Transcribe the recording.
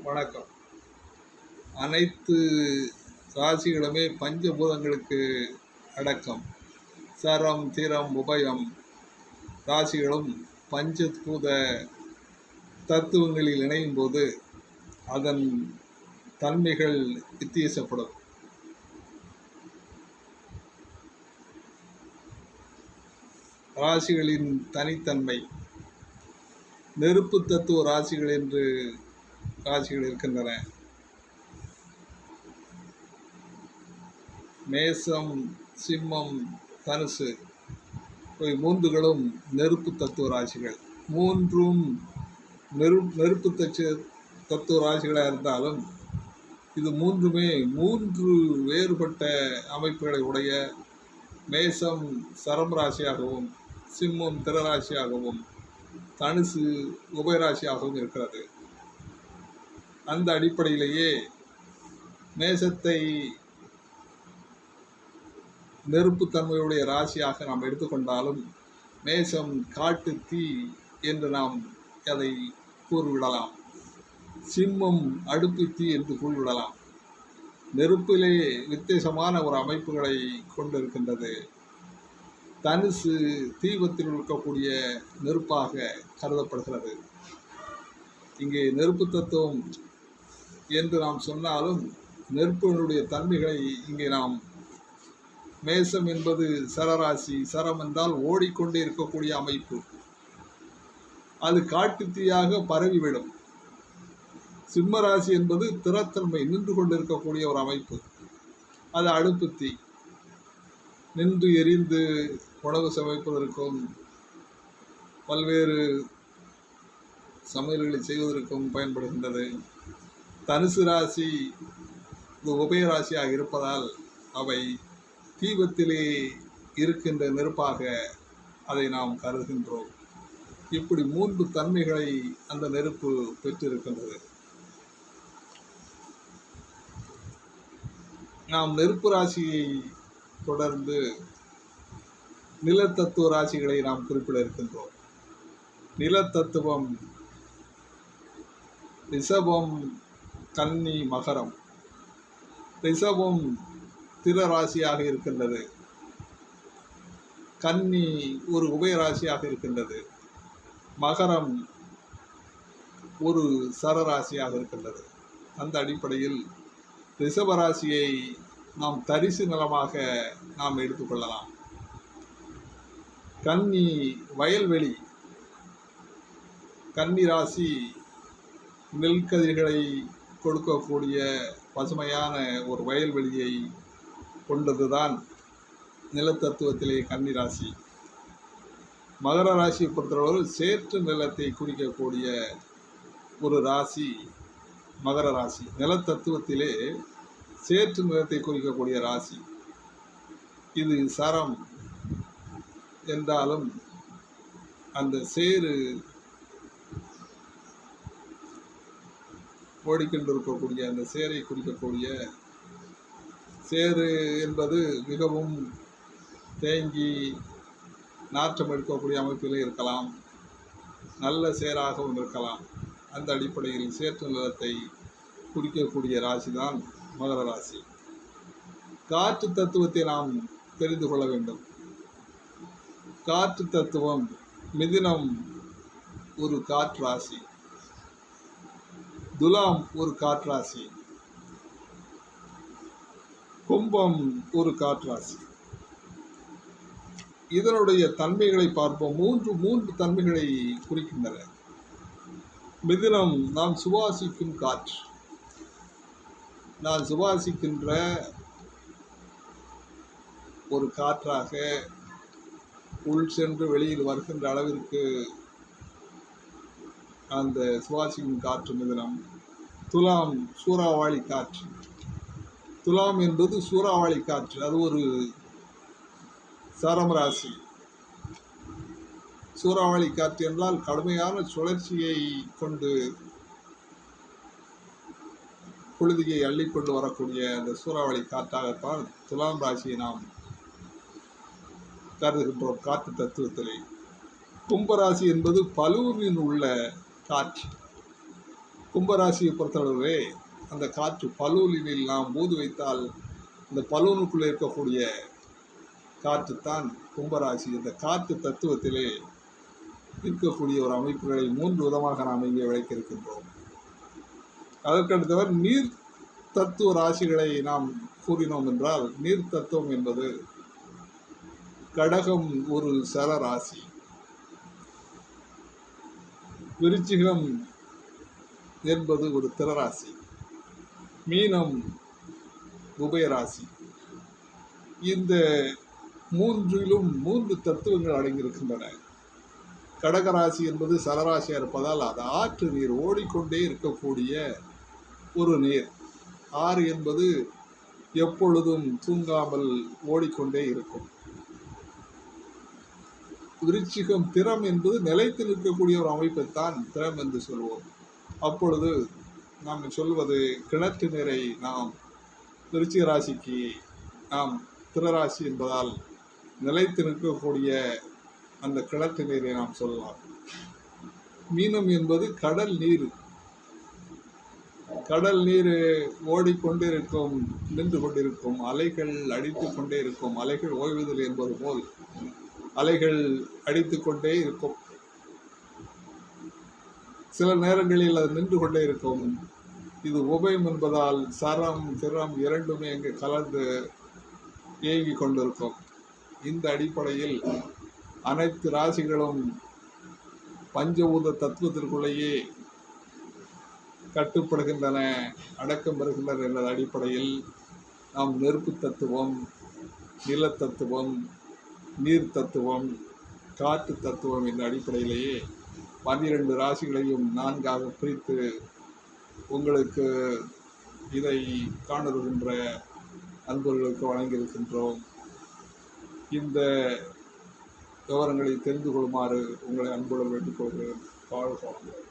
வணக்கம். அனைத்து ராசிகளுமே பஞ்சபூதங்களுக்கு அடக்கம். சரம், திரம், உபயம் ராசிகளும் பஞ்சபூத தத்துவங்களில் இணையும் போது அதன் தன்மைகள் வித்தியாசப்படும். ராசிகளின் தனித்தன்மை. நெருப்பு தத்துவ ராசிகள் என்று ராசிகள் இருக்கின்றன. மேசம், சிம்மம், தனுசு இவை மூன்றுகளும் நெருப்பு தத்துவ ராசிகள். மூன்றும் நெருப்பு தத்துவ ராசிகளாக இருந்தாலும் இது மூன்றுமே மூன்று வேறுபட்ட அமைப்புகளை உடைய. மேசம் சரம் ராசியாகவும், சிம்மம் திரராசியாகவும், தனுசு உபயராசியாகவும் இருக்கிறது. அந்த அடிப்படையிலேயே மேசத்தை நெருப்புத்தன்மையுடைய ராசியாக நாம் எடுத்துக்கொண்டாலும் மேசம் காட்டு தீ என்று நாம் அதை கூறிவிடலாம். சிம்மம் அடுப்பு தீ என்று கூறிவிடலாம். நெருப்பிலே வித்தியாசமான ஒரு அமைப்புகளை கொண்டிருக்கின்றது. தனுசு தீபத்தில் இருக்கக்கூடிய நெருப்பாக கருதப்படுகிறது. இங்கே நெருப்பு தத்துவம் என்று நாம் சொன்னாலும் நெருப்பினுடைய தன்மைகளை இங்கே நாம் மேசம் என்பது சரராசி. சரம் என்றால் ஓடிக்கொண்டே இருக்கக்கூடிய அமைப்பு. அது காட்டுத்தீயாக பரவிவிடும். சிம்மராசி என்பது திறத்தன்மை, நின்று கொண்டிருக்கக்கூடிய ஒரு அமைப்பு. அது அடுப்பு தீ, நின்று எரிந்து உணவு சமைப்பதற்கும் பல்வேறு சமையல்களை செய்வதற்கும் பயன்படுகின்றது. தனுசு ராசி இது உபயராசியாக இருப்பதால் அவை தீபத்திலே இருக்கின்ற நெருப்பாக அதை நாம் கருதுகின்றோம். இப்படி மூன்று தன்மைகளை அந்த நெருப்பு பெற்றிருக்கின்றது. நாம் நெருப்பு ராசியை தொடர்ந்து நிலத்தத்துவ ராசிகளை நாம் குறிப்பிட இருக்கின்றோம். நிலத்தத்துவம் ரிஷபம், கன்னி, மகரம். ரிஷபம் திர ராசியாக இருக்கின்றது. கன்னி ஒரு உபயராசியாக இருக்கின்றது. மகரம் ஒரு சரராசியாக இருக்கின்றது. அந்த அடிப்படையில் ரிஷபராசியை நாம் தரிசு நிலமாக நாம் எடுத்துக்கொள்ளலாம். கன்னி வயல்வெளி. கன்னி ராசி நெல்கதிர்களை கொடுக்கக்கூடிய பசுமையான ஒரு வயல்வெளியை கொண்டதுதான் நிலத்தத்துவத்திலே கன்னி ராசி. மகர ராசியை பொறுத்தளவு சேற்று நிலத்தை குறிக்கக்கூடிய ஒரு ராசி மகர ராசி. நிலத்தத்துவத்திலே சேற்று நிலத்தை குறிக்கக்கூடிய ராசி. இது சரம் என்றாலும் அந்த சேறு ஓடிக்கொண்டிருக்கக்கூடிய அந்த சேரை குறிக்கக்கூடிய சேறு என்பது மிகவும் தேங்கி நாற்றம் எடுக்கக்கூடிய அமைப்பிலே இருக்கலாம், நல்ல சேராகவும் இருக்கலாம். அந்த அடிப்படையில் சேற்று நிலத்தை குறிக்கக்கூடிய ராசி தான் மகர ராசி. காற்று தத்துவத்தை நாம் தெரிந்து கொள்ள வேண்டும். காற்று தத்துவம் மிதுனம் ஒரு காற்று ராசி, துலாம் ஒரு காற்று ராசி, கும்பம் ஒரு காற்று ராசி. இதனுடைய தன்மைகளை பார்ப்போம். மூன்று தன்மைகளை குறிக்கின்றன. மிதுனம் நாம் சுவாசிக்கும் காற்று. நான் சுவாசிக்கின்ற ஒரு காற்றாக உள் சென்று வெளியில் வருகின்ற அளவிற்கு அந்த சுவாசிக்கும் காற்று மிதுனம். துலாம் சூறாவளி காற்று. துலாம் என்பது சூறாவளி காற்று. அது ஒரு சரம் ராசி. சூறாவளி காற்று என்றால் கடுமையான சுழற்சியை கொண்டு புழுதியை அள்ளிக்கொண்டு வரக்கூடிய அந்த சூறாவளி காற்றாகத்தான் துலாம் ராசியை நாம் கருதுகின்றோம் காற்று தத்துவத்திலே. கும்பராசி என்பது பலூரில் உள்ள காற்று. கும்பராசியை பொறுத்தளவே அந்த காற்று பலூனில் நாம் ஊது வைத்தால் அந்த பலூனுக்குள்ளே இருக்கக்கூடிய காற்று தான் கும்பராசி. இந்த காற்று தத்துவத்திலே இருக்கக்கூடிய ஒரு அமைப்புகளை 3 விதமாக நாம் இங்கே விளக்கியிருக்கின்றோம். அதற்கடுத்தவர் நீர் தத்துவ ராசிகளை நாம் கூறினோம் என்றால், நீர் தத்துவம் என்பது கடகம் ஒரு சர ராசி, விருச்சிகம் என்பது ஒரு திரராசி, மீனம் உபயராசி. இந்த மூன்றிலும் 3 தத்துவங்கள் அடங்கியிருக்கின்றன. கடகராசி என்பது சரராசியாக இருப்பதால் அது ஆற்று நீர், ஓடிக்கொண்டே இருக்கக்கூடிய ஒரு நீர். ஆறு என்பது எப்பொழுதும் தூங்காமல் ஓடிக்கொண்டே இருக்கும். விருச்சிகம் திறம் என்பது நிலைத்து நிற்கக்கூடிய ஒரு அமைப்பைத்தான் திறம் என்று சொல்வோம். அப்பொழுது நாம் சொல்வது கிணற்று நீரை நாம் விருச்சிக ராசிக்கு நாம் திரராசி என்பதால் நிலைத்து நிற்கக்கூடிய அந்த கிணற்று நீரை நாம் சொல்லலாம். மீனம் என்பது கடல் நீர். கடல் நீர் ஓடிக்கொண்டிருக்கும், நின்று கொண்டிருக்கும், அலைகள் அடித்து கொண்டே இருக்கும். அலைகள் ஓய்வதில்லை என்பது போல் அலைகள் அடித்து கொண்டே இருக்கும். சில நேரங்களில் அது நின்று கொண்டே இருக்கும். இது உபயம் என்பதால் சரம் திறம் இரண்டுமே இங்கு கலந்து இயங்கிக் கொண்டிருக்கும். இந்த அடிப்படையில் அனைத்து ராசிகளும் பஞ்சபூத தத்துவத்திற்குள்ளேயே கட்டுப்படுகின்றன, அடக்கம் பெறுகின்றன என்ற அடிப்படையில் நாம் நெருப்பு தத்துவம், நில தத்துவம், நீர் தத்துவம், காற்று தத்துவம் என்ற அடிப்படையிலேயே 12 ராசிகளையும் 4ஆக பிரித்து உங்களுக்கு இதை காணுகின்ற அன்பர்களுக்கு வழங்கியிருக்கின்றோம். இந்த விவரங்களை தெரிந்து கொள்ளுமாறு உங்களை அன்புடன் வேண்டிக் கொள்கிறேன். வாழ்க வளமுடன்.